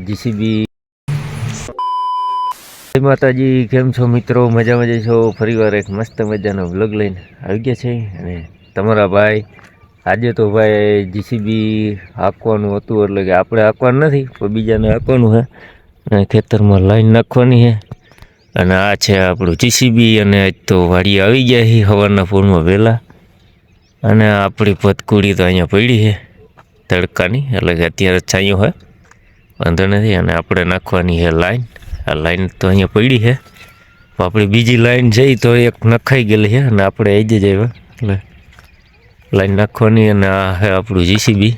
JCB. જય માતાજી, કેમ છો મિત્રો? મજા છો? ફરીવાર એક મસ્ત મજાનો વ્લોગ લઈને આવી ગયા છે. અને તમારા ભાઈ આજે તો ભાઈ જીસીબી હાંકવાનું હતું, એટલે કે આપણે હાંકવાનું નથી પણ બીજાને હાંકવાનું છે. અને ખેતરમાં લાઈન નાખવાની છે. અને આ છે આપણું જીસીબી. અને આજ તો વાડી આવી ગયા છે સવારના પૂરમાં વહેલા. અને આપણી પતકુડી તો અહીંયા પડી છે તડકાની, એટલે કે અત્યારે છાંયો હોય, વાંધો નથી. અને આપણે નાખવાની છે લાઈન. આ લાઈન તો અહીંયા પડી છે, આપણી બીજી લાઈન છે તો એક નખાઈ ગયેલી છે અને આપણે આવી જ જાય એટલે લાઈન નાખવાની. અને આ છે આપણું જીસીબી.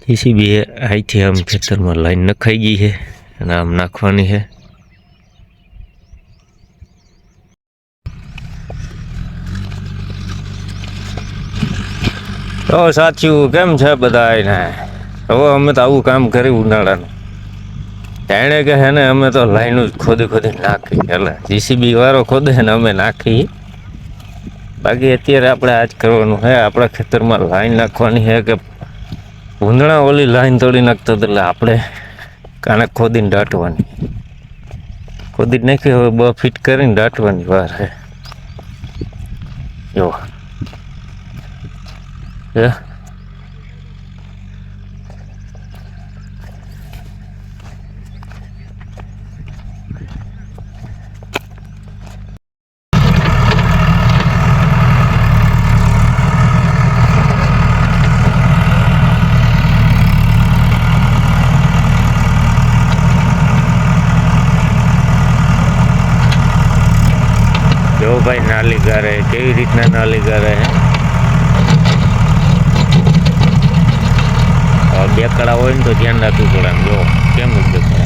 જીસીબી અહીંથી આમ ખેતરમાં લાઈન નખાઈ ગઈ છે અને આમ નાખવાની છે. તો સાચું કેમ છે બધાને? હવે અમે તો આવું કામ કર્યું ઉનાળાનું. જાણે કે છે ને અમે તો લાઈનું જ ખોદી નાખી, એટલે જીસીબી વાળો ખોદે ને અમે નાખી. બાકી અત્યારે આપણે આજ કરવાનું છે, આપણા ખેતરમાં લાઈન નાખવાની છે. કે ભૂંદણા ઓલી લાઈન તોડી નાખતો એટલે આપણે કાને ખોદીને દાટવાની. ખોદી નાખી, હવે 2 ફીટ કરીને દાટવાની વાર છે. જો જો ભાઈ નાલી ગારે કેવી રીતના નાલી ગારે હે. બે કડા હોય ને તો ધ્યાન રાખવું પડે. આમ જો કેમ ઉપયોગ કરે,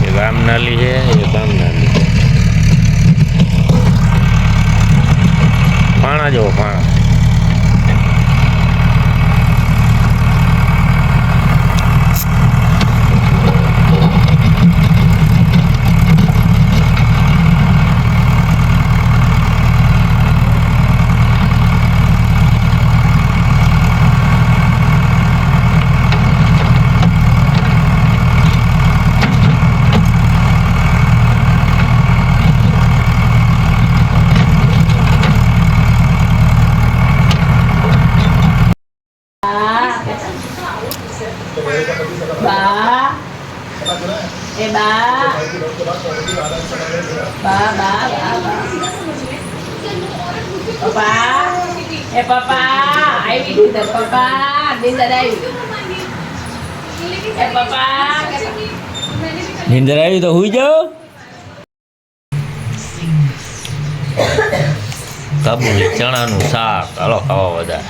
એક આમ નાલી છે, એક આમ નાલી છે. પાણા જો પાણા. નીંદર આવી તો હુઈ જાઓ. કાબુલી ચણાનું શાક હાલો ખાવા બધા.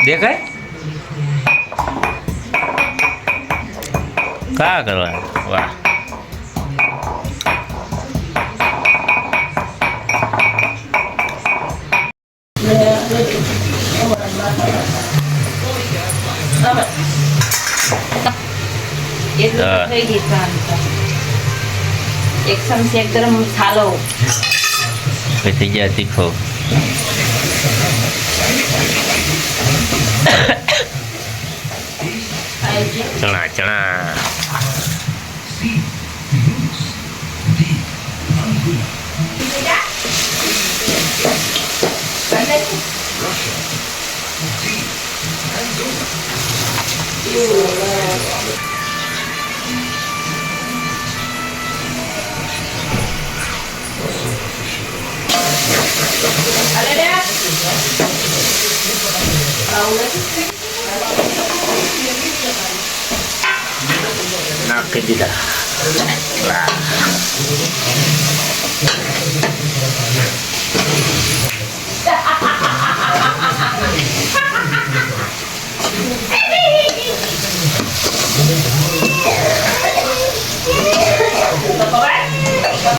દેખાય કા કરવા? વાહ, એક ચમચી ગરમ મસાલો થઈ ગયા તીખો. ચણા નાખી દીધા.